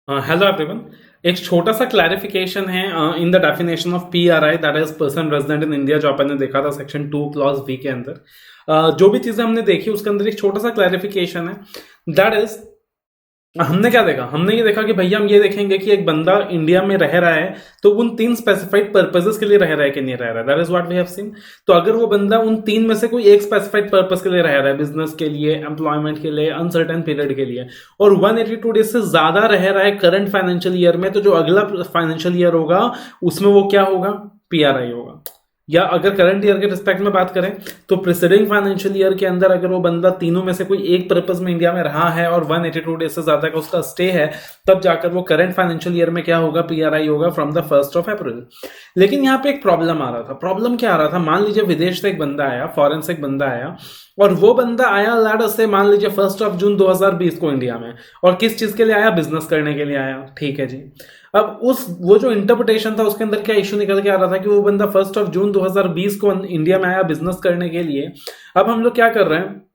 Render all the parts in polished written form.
Hello everyone. एक छोटा सा क्लैरिफिकेशन है in the definition of PRI, that is person resident in India, जो अपन ने देखा था सेक्शन 2 क्लॉज बी के अंदर। जो भी चीजें हमने देखी उसके अंदर एक छोटा सा क्लैरिफिकेशन है। दैट इज, हमने क्या देखा, हमने ये देखा कि भैया हम ये देखेंगे कि एक बंदा इंडिया में रह रहा है तो उन तीन स्पेसिफाइड पर्पसेस के लिए रह रहा है कि नहीं रह रहा है। That is what we have seen. तो अगर वो बंदा उन तीन में से कोई एक स्पेसिफाइड पर्पस के लिए रह रहा है, बिजनेस के लिए, एम्प्लॉयमेंट के लिए, अनसर्टेन पीरियड के लिए, और 182 डेज से ज्यादा रह रहा है करंट फाइनेंशियल ईयर में, तो जो अगला फाइनेंशियल ईयर होगा उसमें वो क्या होगा, पीआरआई होगा। या अगर करंट ईयर के रिस्पेक्ट में बात करें तो प्रिसीडिंग फाइनेंशियल ईयर के अंदर अगर वो बंदा तीनों में से कोई एक पर्पस में इंडिया में रहा है और 182 डेज से ज्यादा का उसका स्टे है, तब जाकर वो करंट फाइनेंशियल ईयर में क्या होगा, पीआरआई होगा फ्रॉम द 1 अप्रैल। लेकिन यहाँ पे एक प्रॉब्लम आ रहा था। प्रॉब्लम क्या आ रहा था, मान लीजिए विदेश से एक बंदा आया, फॉरेन से एक बंदा आया, और वो बंदा आया लैड से मान लीजिए 1 जून 2020 को इंडिया में, और किस चीज के लिए आया, बिजनेस करने के लिए आया। ठीक है जी। अब वो जो इंटरप्रिटेशन था उसके अंदर क्या इशू निकल के आ रहा था कि वो बंदा 1 जून 2020 को इंडिया में आया बिजनेस करने के लिए। अब हम लोग क्या कर रहे हैं,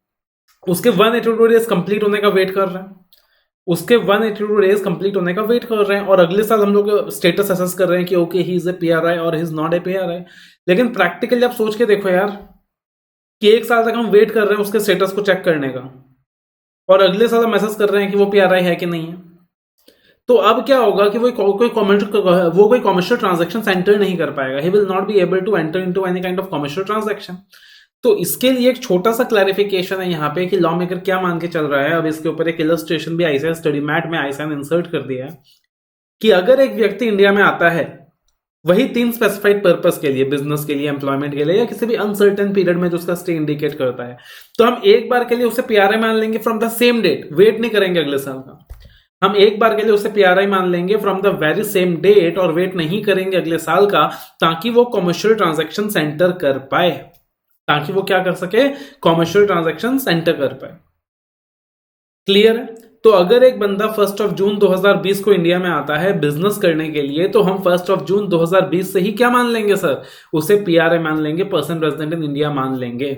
उसके 182 डेज कंप्लीट होने का वेट कर रहे हैं। उसके 182 डेज कंप्लीट होने का वेट कर रहे हैं, और अगले साल हम लोग स्टेटस असेस कर रहे हैं कि okay he is a PRI और he is not a PRI. लेकिन प्रैक्टिकली आप सोच के देखो यार कि एक साल तक हम वेट कर रहे हैं उसके स्टेटस को चेक करने का, और अगले साल हम मैसेज कर रहे हैं कि वो पीआरआई है कि नहीं है। तो अब क्या होगा कि वो कोई कॉमर्शियल ट्रांजैक्शन एंटर नहीं कर पाएगा। He will not be able to enter into any kind of commercial transaction. तो इसके लिए एक छोटा सा क्लैरिफिकेशन है यहाँ पे कि लॉ मेकर क्या मान के चल रहा है। अब इसके ऊपर एक इलस्ट्रेशन भी आईसीएन स्टडी मैट में आईसीएन इंसर्ट कर दिया है कि अगर एक व्यक्ति इंडिया में आता है वही तीन स्पेसिफाइड पर्पस के लिए, बिजनेस के लिए, एम्प्लॉयमेंट के लिए, या किसी भी अनसर्टेन पीरियड में जो उसका स्टे इंडिकेट करता है, तो हम एक बार के लिए उसे पीआरआई मान लेंगे from the same date. Wait नहीं करेंगे अगले साल का, हम एक बार के लिए उसे पीआरआई मान लेंगे from the very same date, और वेट नहीं करेंगे अगले साल का, ताकि वो कॉमर्शियल ट्रांजैक्शन एंटर कर पाए, ताकि वो क्या कर सके, कॉमर्शियल ट्रांजैक्शन एंटर कर पाए। क्लियर है? तो अगर एक बंदा 1 जून 2020 को इंडिया में आता है बिजनेस करने के लिए, तो हम 1 जून 2020 से ही क्या मान लेंगे सर, उसे पीआरआई मान लेंगे, पर्सन रेजिडेंट इन इंडिया मान लेंगे।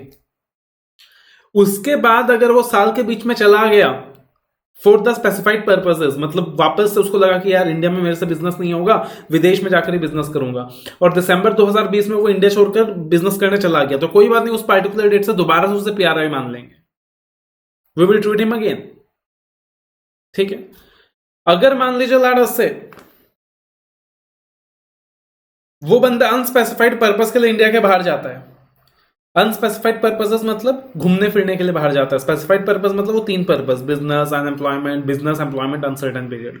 उसके बाद अगर वो साल के बीच में चला गया फॉर द स्पेसिफाइड पर्पसेस, मतलब वापस से उसको लगा कि यार इंडिया में मेरे से बिजनेस नहीं होगा, विदेश में जाकर ही बिजनेस करूंगा, और दिसंबर 2020 में वो इंडिया छोड़कर बिजनेस करने चला गया, तो कोई बात नहीं, उस पार्टिकुलर डेट से दोबारा से उसे पीआरआई मान लेंगे। We will treat him again. ठीक है। अगर मान लीजिए लाडस से वो बंदा अनस्पेसिफाइड पर्पस के लिए इंडिया के बाहर जाता है, अनस्पेसिफाइड पर्पसेस मतलब घूमने फिरने के लिए बाहर जाता है, स्पेसिफाइड पर्पस मतलब वो तीन purpose, business, unemployment, business employment, uncertain period.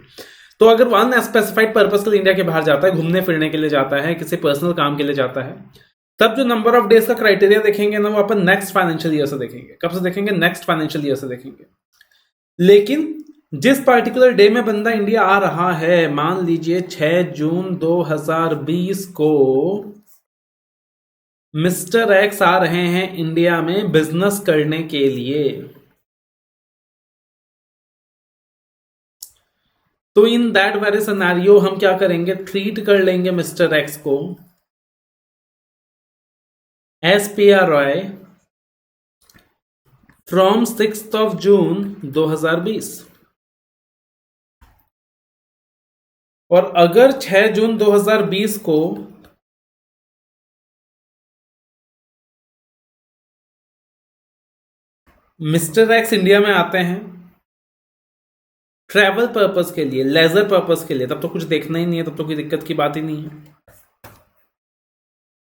तो अगर वो अनस्पेसिफाइड पर्पस के लिए इंडिया के बाहर जाता है, घूमने फिरने के लिए जाता है, किसी पर्सनल काम के लिए जाता है, तब जो नंबर ऑफ डेज का क्राइटेरिया देखेंगे ना, वो अपन नेक्स्ट फाइनेंशियल ईयर से देखेंगे। कब से देखेंगे? नेक्स्ट फाइनेंशियल ईयर से देखेंगे। लेकिन जिस पार्टिकुलर डे में बंदा इंडिया आ रहा है, मान लीजिए 6 जून 2020 को मिस्टर एक्स आ रहे हैं इंडिया में बिजनेस करने के लिए, तो इन दैट वेरी सिनेरियो हम क्या करेंगे, ट्रीट कर लेंगे मिस्टर एक्स को एस पीआरआई फ्रॉम 6 जून 2020। और अगर 6 जून 2020 को मिस्टर एक्स इंडिया में आते हैं ट्रैवल पर्पस के लिए, लेजर पर्पस के लिए, तब तो कुछ देखना ही नहीं है, तब तो कोई दिक्कत की बात ही नहीं है।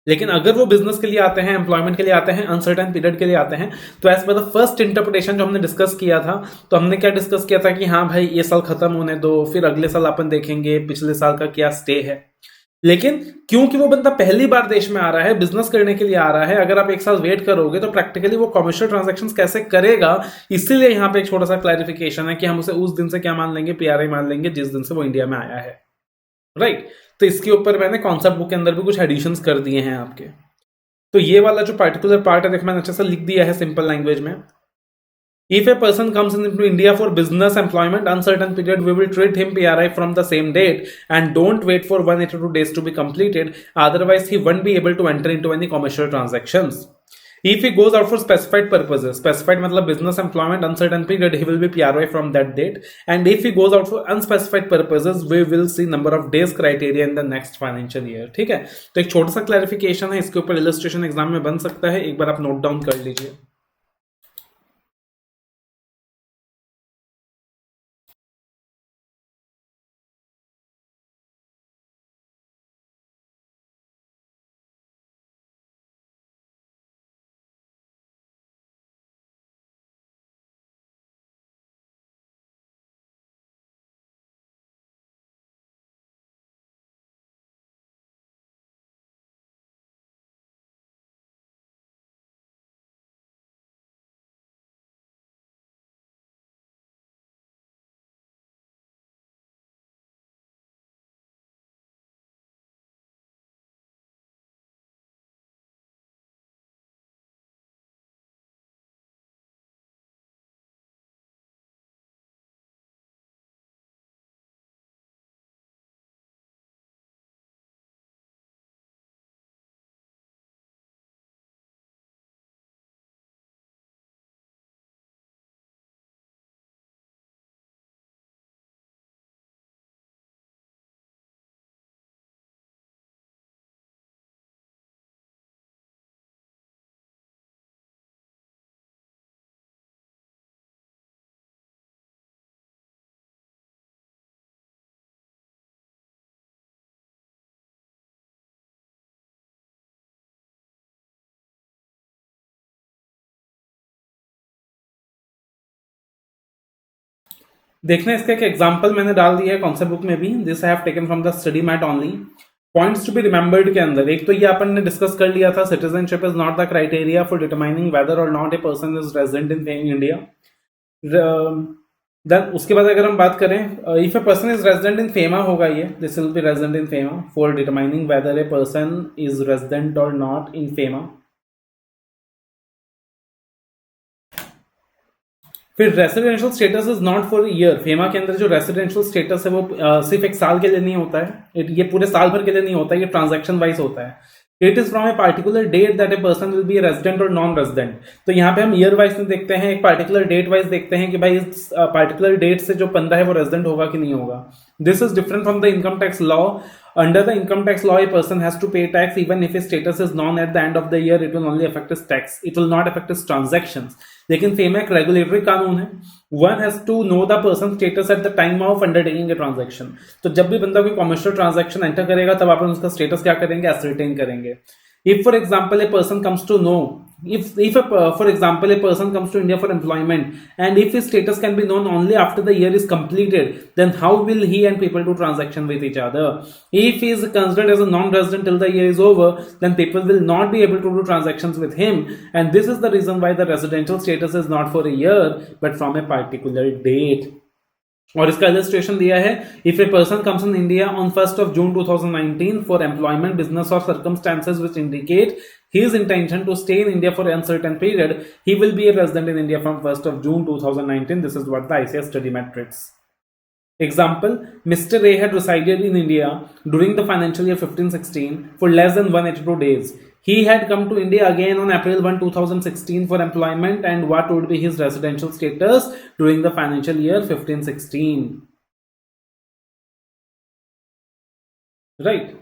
लेकिन अगर वो बिजनेस के लिए आते हैं, एम्प्लॉयमेंट के लिए आते हैं, अनसर्टेन पीरियड के लिए आते हैं, तो as per the first interpretation जो हमने डिस्कस किया था, तो हमने क्या डिस्कस किया था कि हाँ भाई ये साल खत्म होने दो, फिर अगले साल अपन देखेंगे पिछले साल का क्या स्टे है। लेकिन क्योंकि वो बंदा पहली बार देश में आ रहा है, बिजनेस करने के लिए आ रहा है, अगर आप एक साल वेट करोगे तो प्रैक्टिकली वो कमर्शियल ट्रांजैक्शंस कैसे करेगा, इसीलिए यहां पे एक छोटा सा क्लैरिफिकेशन है कि हम उसे उस दिन से क्या मान लेंगे, पीआरआई मान लेंगे जिस दिन से वो इंडिया में आया है। राइट। तो इसके ऊपर मैंने कॉन्सेप्ट बुक के अंदर भी कुछ एडिशंस कर दिए हैं आपके। तो ये वाला जो पर्टिकुलर पार्ट है, देखो मैंने अच्छे से लिख दिया है सिंपल लैंग्वेज में। If a person comes into India for business, employment, uncertain period, we will treat him PRI from the same date and don't wait for 182 days to be completed. Otherwise, he won't be able to enter into any commercial transactions. If he goes out for specified purposes, specified मतलब business employment uncertain period, he will be PRY from that date. And if he goes out for unspecified purposes, we will see number of days criteria in the next financial year. ठीक है, तो एक छोटा सा clarification है, इसके ऊपर illustration exam में बन सकता है, एक बार आप नोट डाउन कर लीजिए. देखना इसका एक एग्जांपल मैंने डाल दिया है कॉन्सेप्ट बुक में भी. This I have taken from the study mat only. Points to be remembered के अंदर एक तो ये अपन ने डिस्कस कर लिया था, citizenship is not the criteria for determining whether और not a person is resident in India. Then उसके बाद अगर हम बात करें, if a person is resident in FEMA होगा ये, this will be resident in FEMA for determining whether a person is resident और नॉट इन फेमा. फिर residential status is not for year. FEMA के अंदर जो रेसिडेंशियल स्टेटस है वो सिर्फ एक साल के लिए नहीं होता है, ये पूरे साल भर के लिए नहीं होता है, ये ट्रांजैक्शन वाइज होता है. It is from a particular date that a person will be resident और नॉन रेजिडेंट. तो यहाँ पे हम ईयर वाइज नहीं देखते हैं, एक पार्टिकुलर डेट वाइज देखते हैं कि भाई इस पार्टिकुलर डेट से जो बंदा है वो रेजिडेंट होगा कि नहीं होगा. This is different from the income tax law. Under the income tax law, a person has to pay tax even if his status is known at the end of the year. It will only affect his tax. It will not affect his transactions. लेकिन FEMA एक regulatory कानून है. One has to know the person's status at the time of undertaking a transaction. तो जब भी बंदा कोई commercial transaction enter करेगा तब आप उसका स्टेटस क्या करेंगे, एसर्टेन करेंगे. If for example a person comes to know, for example a person comes to India for employment and if his status can be known only after the year is completed, then how will he and people do transaction with each other? If he is considered as a non-resident till the year is over, then people will not be able to do transactions with him, and this is the reason why the residential status is not for a year but from a particular date. और इसका illustration दिया है, if a person comes in India on 1st of June 2019 for employment, business और circumstances which indicate his intention to stay in India for an uncertain period, he will be a resident in India from 1st of June 2019. This is what the ICS study matrix. Example, Mr. A had resided in India during the financial year 15-16 for less than 182 days. He had come to India again on April 1, 2016 for employment, and what would be his residential status during the financial year 15-16? Right.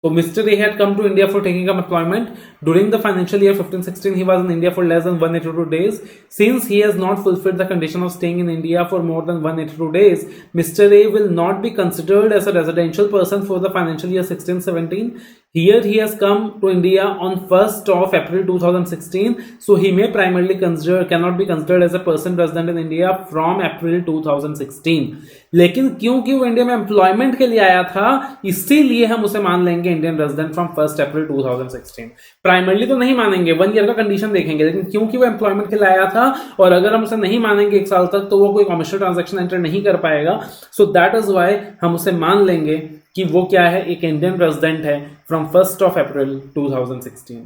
So Mr. A had come to India for taking up employment. During the financial year 15-16, he was in India for less than 182 days. Since he has not fulfilled the condition of staying in India for more than 182 days, Mr. A will not be considered as a residential person for the financial year 16-17. Here he has come to India on 1st of April 2016, so he may primarily cannot be considered as a person resident in India from April 2016. लेकिन क्योंकि वो India में employment के लिए आया था, इसीलिए हम उसे मान लेंगे Indian resident from 1st April 2016. Primarily तो नहीं मानेंगे, 1 ईयर का कंडीशन देखेंगे, लेकिन क्योंकि वो एम्प्लॉयमेंट के लिए आया था और अगर हम उसे नहीं मानेंगे 1 साल तक तो वो कोई कमर्शियल ट्रांजैक्शन एंटर नहीं कर पाएगा. सो दैट इज वाई हम उसे मान लेंगे कि वो क्या है, एक इंडियन रेजिडेंट है फ्रॉम 1st of April 2016.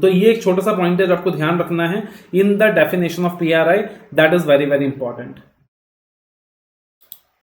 तो ये एक छोटा सा पॉइंट है जो आपको ध्यान रखना है in the definition of PRI, that is very very important.